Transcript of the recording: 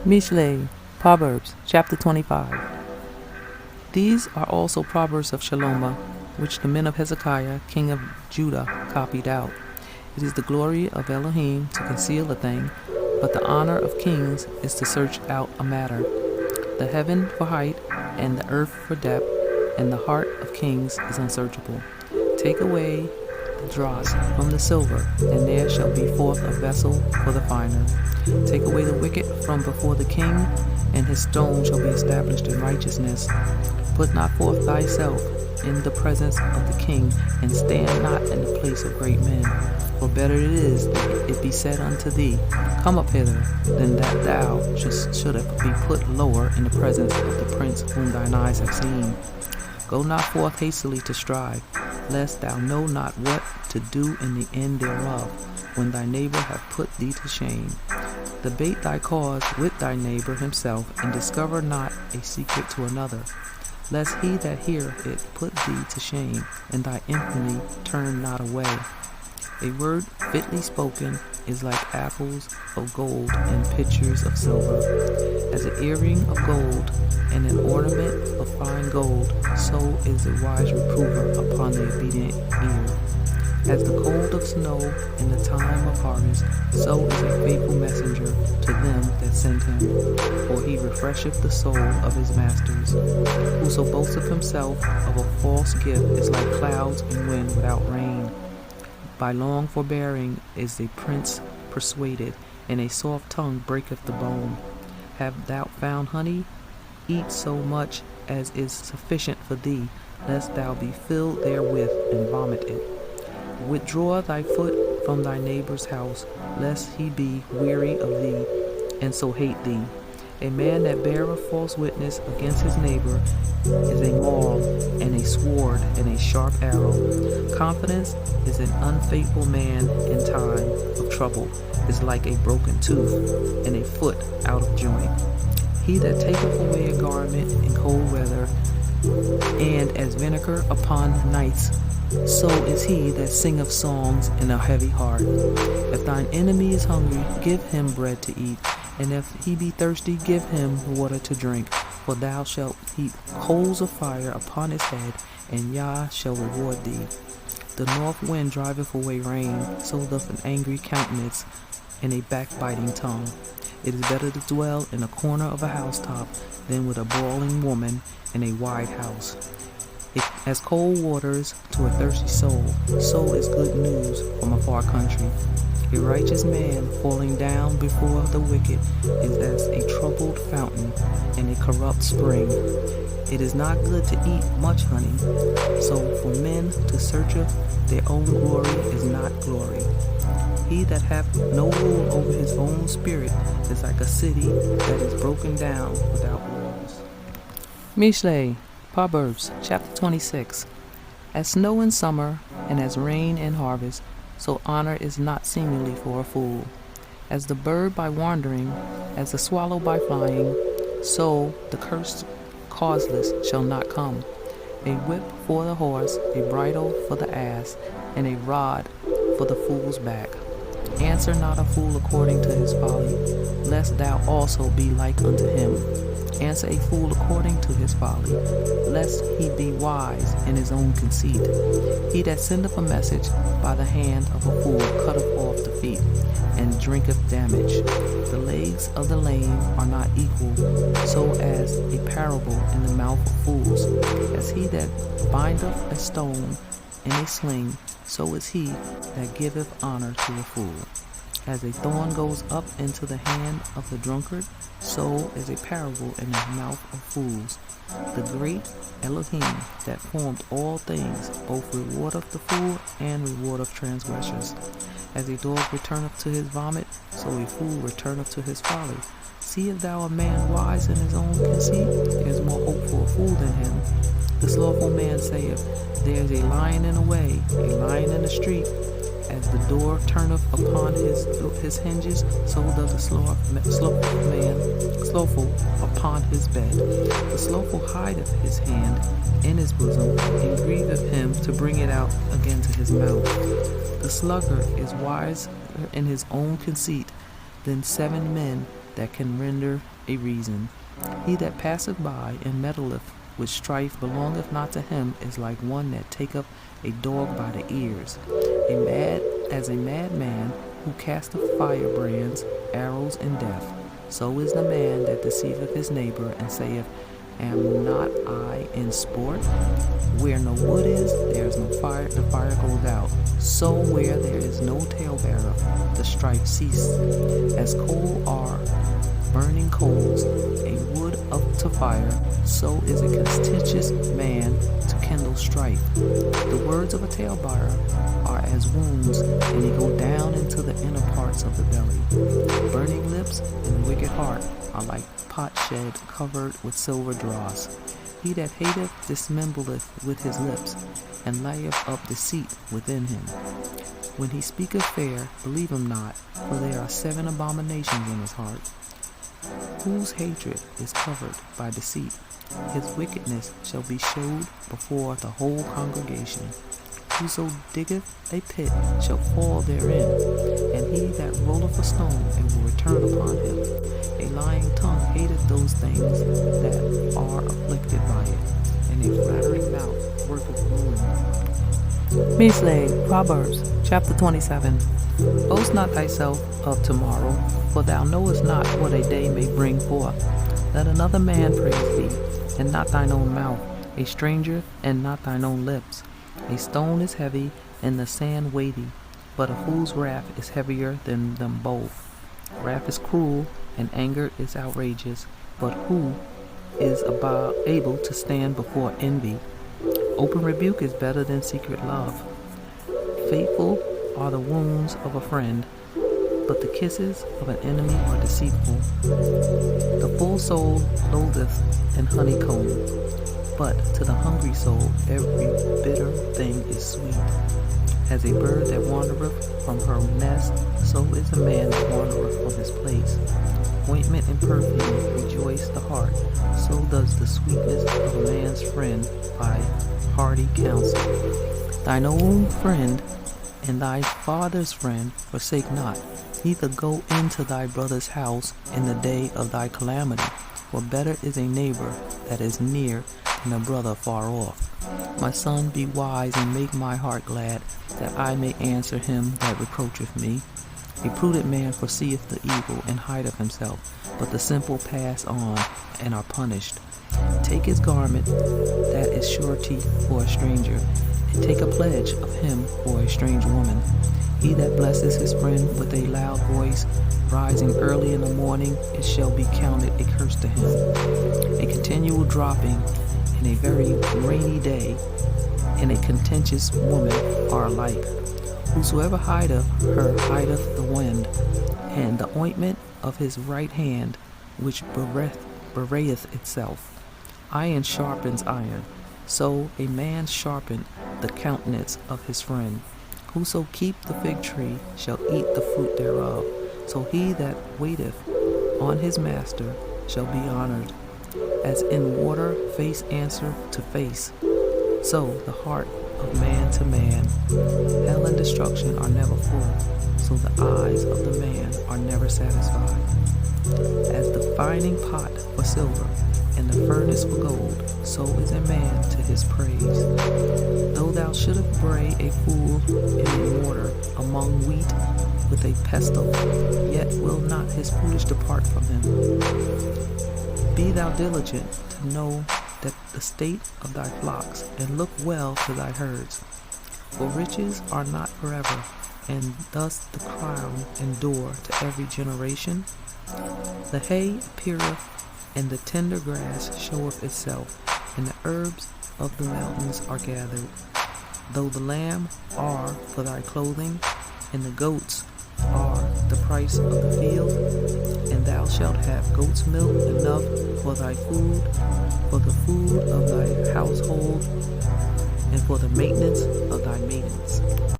Mishlei, Proverbs, chapter 25. These are also Proverbs of Shalomah, which the men of Hezekiah, king of Judah, copied out. It is the glory of Elohim to conceal a thing, but the honor of kings is to search out a matter. The heaven for height, and the earth for depth, and the heart of kings is unsearchable. Take away the dross from the silver, and there shall be forth a vessel for the finer. Take away the wicked from before the king, and his stone shall be established in righteousness. Put not forth thyself in the presence of the king, and stand not in the place of great men. For better it is that it be said unto thee, Come up hither, than that thou shouldest be put lower in the presence of the prince whom thine eyes have seen. Go not forth hastily to strive, lest thou know not what to do in the end thereof, when thy neighbor hath put thee to shame. Debate thy cause with thy neighbor himself, and discover not a secret to another, lest he that heareth it put thee to shame, and thy infamy turn not away. A word fitly spoken is like apples of gold and pitchers of silver. As an earring of gold and an ornament of fine gold, so is a wise reprover upon the obedient ear. As the cold of snow in the time of harvest, so is a faithful messenger to them that send him. For he refresheth the soul of his masters. Whoso boasteth himself of a false gift is like clouds and wind without rain. By long forbearing is a prince persuaded, and a soft tongue breaketh the bone. Have thou found honey? Eat so much as is sufficient for thee, lest thou be filled therewith and vomit it. Withdraw thy foot from thy neighbor's house, lest he be weary of thee, and so hate thee. A man that beareth false witness against his neighbor is a maul, and a sword, and a sharp arrow. Confidence is an unfaithful man in time of trouble, is like a broken tooth, and a foot out of joint. He that taketh away a garment in cold weather, and as vinegar upon nights, so is he that singeth songs in a heavy heart. If thine enemy is hungry, give him bread to eat, and if he be thirsty, give him water to drink. For thou shalt heap coals of fire upon his head, and Yah shall reward thee. The north wind driveth away rain, so doth an angry countenance and a backbiting tongue. It is better to dwell in a corner of a housetop than with a brawling woman in a wide house. As cold waters to a thirsty soul, so is good news from a far country. A righteous man falling down before the wicked is as a troubled fountain and a corrupt spring. It is not good to eat much honey, so for men to searcheth their own glory is not glory. He that hath no rule over his own spirit is like a city that is broken down without walls. Mishlei, Proverbs, chapter 26. As snow in summer, and as rain in harvest, so honor is not seemingly for a fool. As the bird by wandering, as the swallow by flying, so the cursed causeless shall not come. A whip for the horse, a bridle for the ass, and a rod for the fool's back. Answer not a fool according to his folly, lest thou also be like unto him. Answer a fool according to his folly, lest he be wise in his own conceit. He that sendeth a message by the hand of a fool cutteth off the feet, and drinketh damage. The legs of the lame are not equal, so as a parable in the mouth of fools. As he that bindeth a stone in a sling, so is he that giveth honor to a fool. As a thorn goes up into the hand of the drunkard, so is a parable in the mouth of fools. The great Elohim that formed all things, both rewardeth the fool and rewardeth transgressors. As a dog returneth to his vomit, so a fool returneth to his folly. Seest thou a man wise in his own conceit? There is more hope for a fool than him. The slothful man saith, There is a lion in the way, a lion in the street. As the door turneth upon his hinges, so does the slothful upon his bed. The slothful hideth his hand in his bosom, and grieveth him to bring it out again to his mouth. The sluggard is wiser in his own conceit than 7 men that can render a reason. He that passeth by and meddleth with strife belongeth not to him, is like one that taketh a dog by the ears. As a madman who casteth firebrands, arrows, and death, so is the man that deceiveth his neighbor, and saith, Am not I in sport? Where no wood is, there is no fire, the fire goes out. So where there is no talebearer, the strife ceases. As coal are burning coals, a wood up to fire, so is a contentious man to kindle strife. The words of a talebearer are as wounds, and they go down into the inner parts of the belly. Burning lips and wicked heart are like potsherd covered with silver dross. He that hateth dissembleth with his lips, and layeth up deceit within him. When he speaketh fair, believe him not, for there are 7 abominations in his heart. Whose hatred is covered by deceit, his wickedness shall be showed before the whole congregation. Whoso diggeth a pit shall fall therein, and he that rolleth a stone, it will return upon him. A lying tongue hateth those things that are afflicted by it, and a flattering mouth worketh ruin. Mishlei, Proverbs, chapter 27. Boast not thyself of tomorrow, for thou knowest not what a day may bring forth. Let another man praise thee, and not thine own mouth, a stranger, and not thine own lips. A stone is heavy, and the sand weighty, but a fool's wrath is heavier than them both. Wrath is cruel, and anger is outrageous, but who is able to stand before envy? Open rebuke is better than secret love. Faithful are the wounds of a friend, but the kisses of an enemy are deceitful. The full soul loatheth an honeycomb, but to the hungry soul every bitter thing is sweet. As a bird that wandereth from her nest, so is a man that wandereth from his place. Ointment and perfume rejoice the heart, so does the sweetness of a man's friend by hearty counsel. Thine own friend and thy father's friend forsake not, neither go into thy brother's house in the day of thy calamity. For better is a neighbor that is near than a brother far off. My son, be wise and make my heart glad, that I may answer him that reproacheth me. A prudent man foreseeth the evil and hideth himself, but the simple pass on and are punished. Take his garment, that is surety for a stranger, and take a pledge of him for a strange woman. He that blesses his friend with a loud voice, rising early in the morning, it shall be counted a curse to him. A continual dropping in a very rainy day and a contentious woman are alike. Whosoever hideth her hideth the wind, and the ointment of his right hand which bewrayeth itself. Iron sharpens iron, so a man sharpened the countenance of his friend. Whoso keep the fig tree shall eat the fruit thereof, so he that waiteth on his master shall be honored. As in water face answer to face, so the heart of man to man. Hell and destruction are never full, so the eyes of the man are never satisfied. As the fining pot for silver, and the furnace for gold, so is a man to his praise. Though thou shouldest bray a fool in a mortar among wheat with a pestle, yet will not his foolish depart from him. Be thou diligent to know that the state of thy flocks, and look well to thy herds. For riches are not forever, and thus the crown endure to every generation. The hay appeareth, and the tender grass showeth itself, and the herbs of the mountains are gathered. Though the lamb are for thy clothing, and the goats are the price of the field, and thou shalt have goat's milk enough for thy food, for the food of thy household, and for the maintenance of thy maidens.